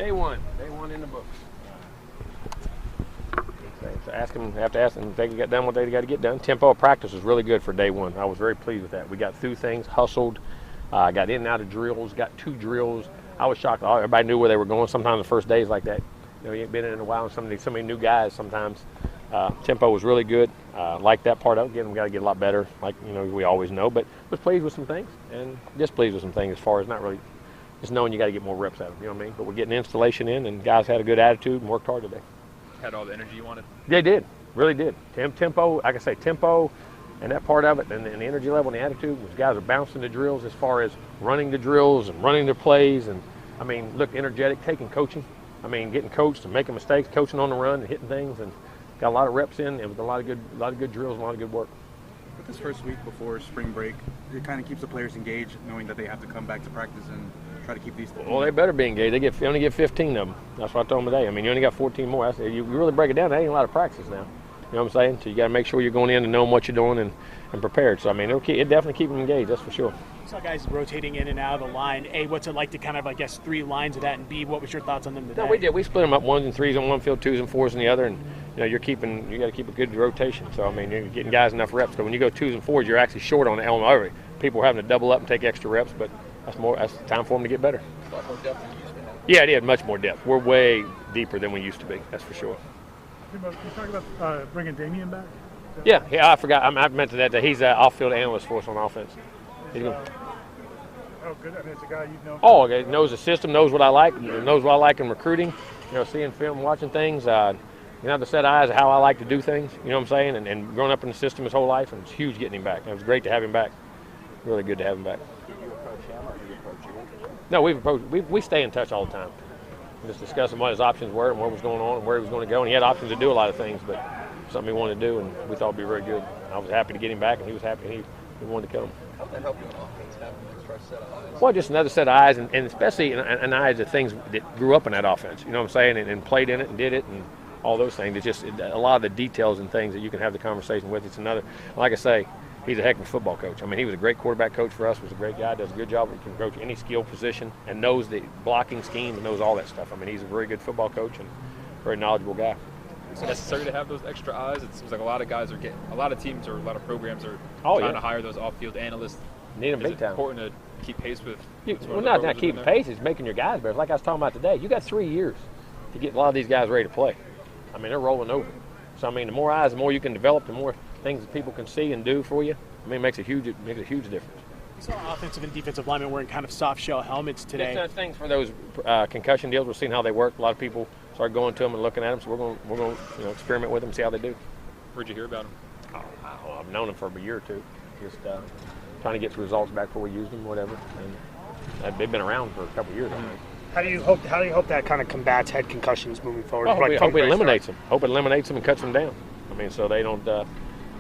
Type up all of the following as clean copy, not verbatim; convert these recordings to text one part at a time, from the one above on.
Day one in the books. So have to ask them if they can get done what they got to get done. Tempo of practice was really good for day one. I was very pleased with that. We got through things, hustled, got in and out of drills, got 2 drills. I was shocked. Everybody knew where they were going. Sometimes the first days like that, you ain't been in a while, and so many new guys sometimes. Tempo was really good. Like that part of it. Again, we got to get a lot better, like we always know. But was pleased with some things and displeased with some things as far as not really just knowing you got to get more reps out of them. You know what I mean? But we're getting installation in, and guys had a good attitude and worked hard today. Had all the energy you wanted? They did, really did. Tempo, like I say, tempo and that part of it, and the energy level and the attitude, was guys are bouncing the drills as far as running the drills and running their plays, and I mean, look energetic, taking coaching. I mean, getting coached and making mistakes, coaching on the run and hitting things, and got a lot of reps in, and with a lot of good drills and a lot of good work. But this first week before spring break, it kind of keeps the players engaged, knowing that they have to come back to practice and try to keep these. Well, they better be engaged. They only get 15 of them. That's what I told them today. I mean, you only got 14 more. I said, you really break it down, that ain't a lot of practice now. You know what I'm saying? So you got to make sure you're going in and knowing what you're doing and prepared. So, I mean, it definitely keep them engaged, that's for sure. Saw guys rotating in and out of the line. A, what's it like to kind of, I guess, 3 lines of that? And B, what was your thoughts on them today? No, we did. We split them up 1s and 3s on one field, 2s and 4s on the other, and you got to keep a good rotation. So I mean, you're getting guys enough reps. So when you go 2s and 4s, you're actually short on the element. People are having to double up and take extra reps, but that's time for them to get better. A lot more depth than you used to have. Yeah, it had much more depth. We're way deeper than we used to be. That's for sure. Jimbo, can you talk about bringing Dameyune back? Yeah, I forgot. I mentioned that he's an off-field analyst for us on offense. Oh, good. I mean, it's a guy you've known. Oh, okay. Knows the system, knows what I like, knows what I like in recruiting. Seeing film, watching things. The set of eyes of how I like to do things. You know what I'm saying? And growing up in the system his whole life, and it's huge getting him back. It was great to have him back. Really good to have him back. Did you approach him or did you approach you? No, we stay in touch all the time. Just discussing what his options were and what was going on and where he was going to go. And he had options to do a lot of things, but something he wanted to do, and we thought would be very good. I was happy to get him back, and he was happy. He wanted to kill him. How did that help you on offense, having an extra set of eyes? Well, just another set of eyes, and especially an eyes of things that grew up in that offense. You know what I'm saying? And played in it and did it and all those things. It's just a lot of the details and things that you can have the conversation with. It's another, like I say, he's a heck of a football coach. I mean, he was a great quarterback coach for us, was a great guy, does a good job. He can coach any skill position and knows the blocking scheme and knows all that stuff. I mean, he's a very good football coach and very knowledgeable guy. Is it necessary to have those extra eyes? It seems like a lot of guys a lot of teams or a lot of programs are trying to hire those off-field analysts. Need them big time. It's important to keep pace with. Well, not keeping pace. It's making your guys better. Like I was talking about today, you got 3 years to get a lot of these guys ready to play. I mean, they're rolling over. So I mean, the more eyes, the more you can develop, the more things that people can see and do for you. I mean, it makes a huge difference. We saw offensive and defensive linemen wearing kind of soft shell helmets today. It's things for those concussion deals. We're seeing how they work. A lot of people start going to them and looking at them. So we're going to experiment with them, see how they do. Where'd you hear about them? I've known them for a year or two. Just trying to get the results back before we use them, whatever. And they've been around for a couple of years, I think. How do you hope that kind of combats head concussions moving forward? Well, I hope it eliminates them. Hope it eliminates them and cuts them down. I mean, so they don't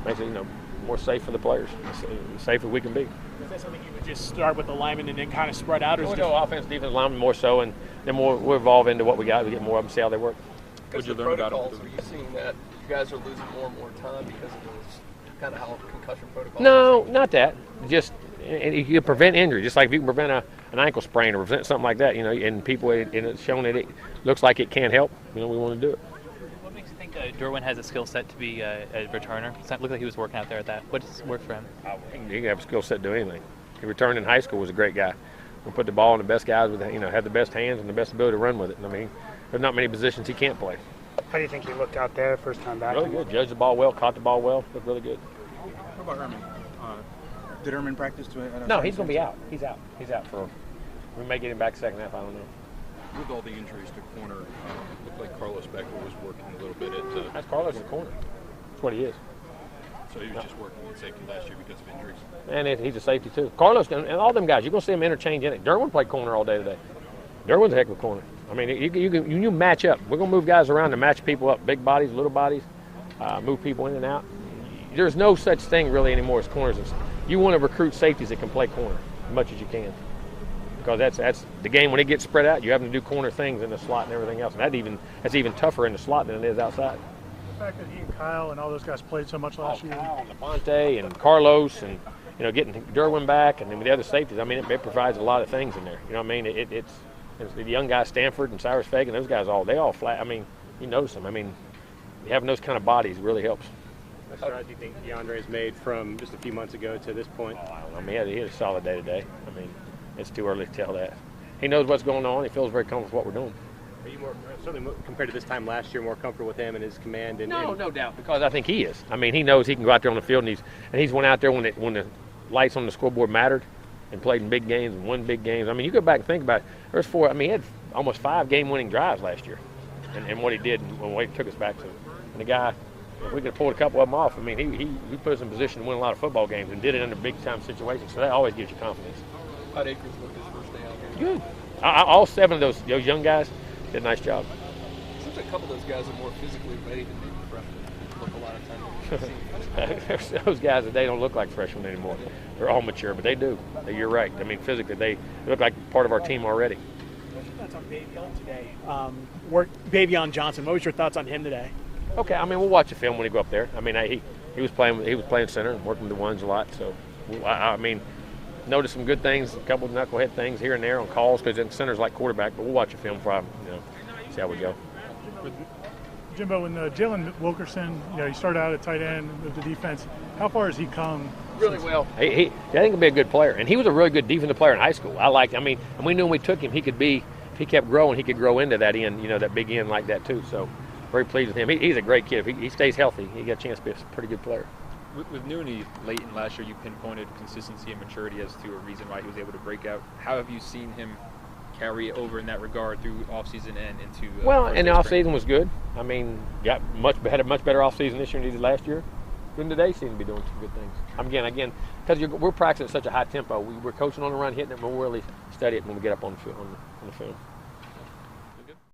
make it more safe for the players. As safe as we can be. Is that something you would just start with the linemen and then kind of spread out? Or we'll go offense, defense, linemen more so, and then we'll evolve into what we got. We get more of them, see how they work. What'd you learn about them? Are you seeing that you guys are losing more and more time because of those kind of how concussion protocols? No, not that. Just you can prevent injury, just like if you can prevent an ankle sprain or prevent something like that, and people, and it's shown that it looks like it can help, we want to do it. What makes you think Derwin has a skill set to be a returner? It looked like he was working out there at that. What does work for him? He can have a skill set to do anything. He returned in high school, was a great guy. We'll put the ball in the best guys with, have the best hands and the best ability to run with it. I mean, there's not many positions he can't play. How do you think he looked out there first time back? Really good. Judged the ball well, caught the ball well, looked really good. What about Herman? Did Herman practice? No, he's going to be out. He's out. He's out for. We may get him back second half. I don't know. With all the injuries to corner, it looked like Carlos Becker was working a little bit at. That's Carlos in the corner. That's what he is. So he was just working in safety last year because of injuries. And he's a safety too. Carlos and all them guys, you're going to see them interchange in it. Derwin played corner all day today. Derwin's a heck of a corner. I mean, you match up. We're going to move guys around to match people up. Big bodies, little bodies, move people in and out. There's no such thing really anymore as corners. You want to recruit safeties that can play corner as much as you can. Because that's the game. When it gets spread out, you have to do corner things in the slot and everything else. And that's even tougher in the slot than it is outside. The fact that he and Kyle and all those guys played so much last year. Kyle and Levante and Carlos and getting Derwin back and then with the other safeties. I mean, it provides a lot of things in there. You know what I mean? And the young guys, Stanford and Cyrus Fagan, those guys they all flat. I mean, you notice them. I mean, having those kind of bodies really helps. What strides do you think Deondre's made from just a few months ago to this point? Oh, I don't know. I mean, he had a solid day today. I mean, it's too early to tell that. He knows what's going on. He feels very comfortable with what we're doing. Are you certainly compared to this time last year, more comfortable with him and his command? No doubt, because I think he is. I mean, he knows he can go out there on the field, and he's went out there when the lights on the scoreboard mattered, and played in big games and won big games. I mean, you go back and think about it. There's he had almost 5 game-winning drives last year, and what he did and what he took us back to. And the guy, if we could have pulled a couple of them off, I mean, he put us in position to win a lot of football games and did it under big-time situations. So that always gives you confidence. How'd Akers look his first day out here? Good. All 7 of those young guys did a nice job. Seems like a couple of those guys are more physically ready than maybe freshmen. Look a lot of times. Those guys, they don't look like freshmen anymore. They're all mature, but they do. You're right. I mean, physically, they look like part of our team already. What's your thoughts on Dameyune today? Dameyune Johnson. What was your thoughts on him today? Okay, I mean, we'll watch the film when he go up there. I mean, he was playing center and working the ones a lot. So, I mean, noticed some good things, a couple of knucklehead things here and there on calls because center's like quarterback. But we'll watch the film for see how we go. Jimbo, when Jalen Wilkerson, he started out at tight end with the defense. How far has he come? Really well. I think he'll be a good player, and he was a really good defensive player in high school. And we knew when we took him, if he kept growing, he could grow into that end, that big end like that too. So, very pleased with him. He's a great kid. If he stays healthy, he got a chance to be a pretty good player. With Newny late in last year, you pinpointed consistency and maturity as to a reason why he was able to break out. How have you seen him carry over in that regard through offseason and into and the offseason was good. I mean, had a much better offseason this year than he did last year. Even today seemed to be doing some good things. Again, because we're practicing at such a high tempo, we're coaching on the run, hitting it, but we'll really study it when we get up on the film.